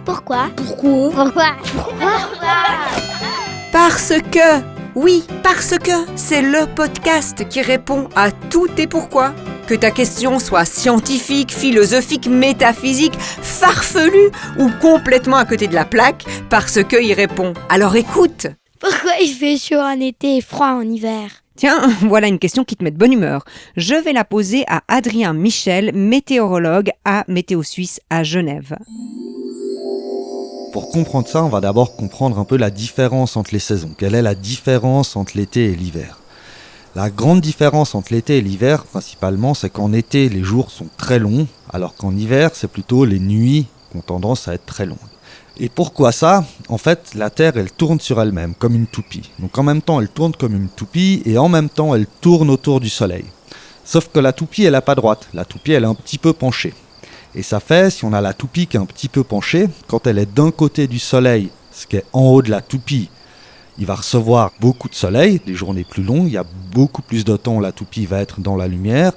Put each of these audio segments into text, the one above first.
Pourquoi? Parce que c'est le podcast qui répond à tous tes pourquoi. Que ta question soit scientifique, philosophique, métaphysique, farfelue ou complètement à côté de la plaque, parce que il répond. Alors écoute. Pourquoi il fait chaud en été et froid en hiver? Tiens, voilà une question qui te met de bonne humeur. Je vais la poser à Adrien Michel, météorologue à Météo Suisse à Genève. Pour comprendre ça, on va d'abord comprendre un peu la différence entre les saisons. Quelle est la différence entre l'été et l'hiver? La grande différence entre l'été et l'hiver, principalement, c'est qu'en été, les jours sont très longs, alors qu'en hiver, c'est plutôt les nuits qui ont tendance à être très longues. Et pourquoi ça? En fait, la Terre, elle tourne sur elle-même, comme une toupie. Donc en même temps, elle tourne comme une toupie, et en même temps, elle tourne autour du Soleil. Sauf que la toupie, elle n'est pas droite. La toupie, elle est un petit peu penchée. Et ça fait, si on a la toupie qui est un petit peu penchée, quand elle est d'un côté du Soleil, ce qui est en haut de la toupie, il va recevoir beaucoup de soleil, des journées plus longues, il y a beaucoup plus de temps où la toupie va être dans la lumière.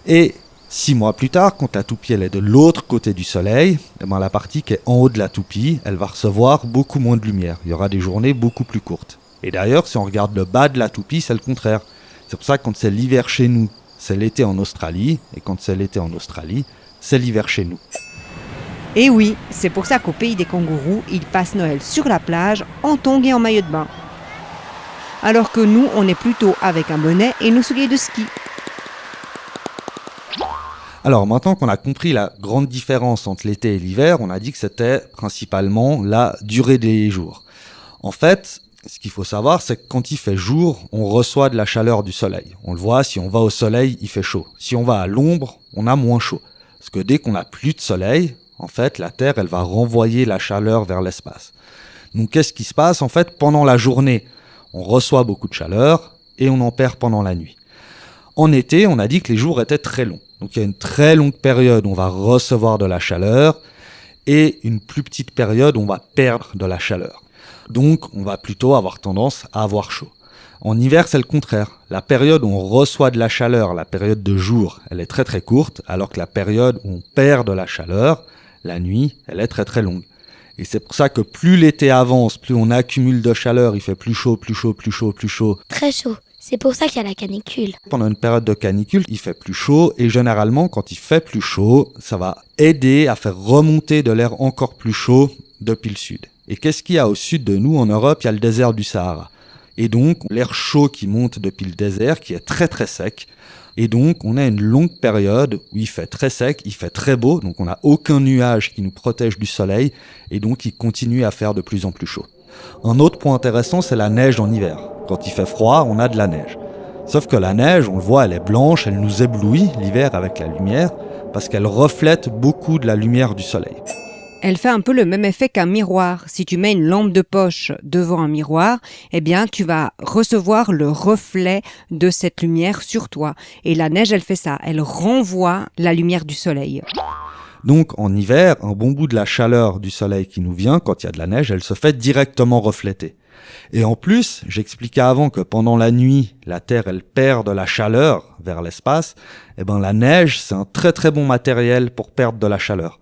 Et 6 mois plus tard, quand la toupie elle est de l'autre côté du soleil, la partie qui est en haut de la toupie, elle va recevoir beaucoup moins de lumière. Il y aura des journées beaucoup plus courtes. Et d'ailleurs, si on regarde le bas de la toupie, c'est le contraire. C'est pour ça que quand c'est l'hiver chez nous, c'est l'été en Australie. Et quand c'est l'été en Australie, c'est l'hiver chez nous. Et oui, c'est pour ça qu'au pays des kangourous, ils passent Noël sur la plage, en tongs et en maillot de bain. Alors que nous, on est plutôt avec un bonnet et nos souliers de ski. Alors maintenant qu'on a compris la grande différence entre l'été et l'hiver, on a dit que c'était principalement la durée des jours. En fait, ce qu'il faut savoir, c'est que quand il fait jour, on reçoit de la chaleur du soleil. On le voit, si on va au soleil, il fait chaud. Si on va à l'ombre, on a moins chaud. Parce que dès qu'on n'a plus de soleil, en fait, la Terre, elle va renvoyer la chaleur vers l'espace. Donc, qu'est-ce qui se passe? En fait, pendant la journée, on reçoit beaucoup de chaleur et on en perd pendant la nuit. En été, on a dit que les jours étaient très longs. Donc, il y a une très longue période où on va recevoir de la chaleur et une plus petite période où on va perdre de la chaleur. Donc, on va plutôt avoir tendance à avoir chaud. En hiver, c'est le contraire. La période où on reçoit de la chaleur, la période de jour, elle est très très courte, alors que la période où on perd de la chaleur, la nuit, elle est très très longue. Et c'est pour ça que plus l'été avance, plus on accumule de chaleur, il fait plus chaud, plus chaud, plus chaud, plus chaud. Très chaud. C'est pour ça qu'il y a la canicule. Pendant une période de canicule, il fait plus chaud et généralement, quand il fait plus chaud, ça va aider à faire remonter de l'air encore plus chaud depuis le sud. Et qu'est-ce qu'il y a au sud de nous, en Europe? Il y a le désert du Sahara. Et donc, l'air chaud qui monte depuis le désert, qui est très très sec. Et donc, on a une longue période où il fait très sec, il fait très beau, donc on n'a aucun nuage qui nous protège du soleil, et donc il continue à faire de plus en plus chaud. Un autre point intéressant, c'est la neige en hiver. Quand il fait froid, on a de la neige. Sauf que la neige, on le voit, elle est blanche, elle nous éblouit l'hiver avec la lumière, parce qu'elle reflète beaucoup de la lumière du soleil. Elle fait un peu le même effet qu'un miroir. Si tu mets une lampe de poche devant un miroir, eh bien, tu vas recevoir le reflet de cette lumière sur toi. Et la neige, elle fait ça. Elle renvoie la lumière du soleil. Donc, en hiver, un bon bout de la chaleur du soleil qui nous vient, quand il y a de la neige, elle se fait directement refléter. Et en plus, j'expliquais avant que pendant la nuit, la Terre, elle perd de la chaleur vers l'espace. Eh ben, la neige, c'est un très très bon matériel pour perdre de la chaleur.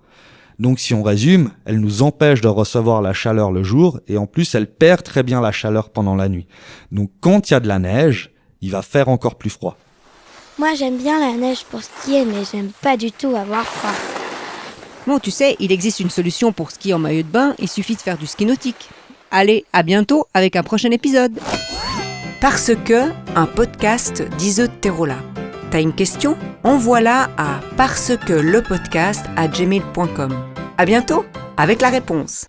Donc si on résume, elle nous empêche de recevoir la chaleur le jour et en plus elle perd très bien la chaleur pendant la nuit. Donc quand il y a de la neige, il va faire encore plus froid. Moi j'aime bien la neige pour skier, mais j'aime pas du tout avoir froid. Bon, tu sais, il existe une solution pour skier en maillot de bain, il suffit de faire du ski nautique. Allez, à bientôt avec un prochain épisode. Parce que, un podcast d'Ise Terola. T'as une question? Envoie-la à parcequelepodcast@gmail.com. À bientôt avec la réponse.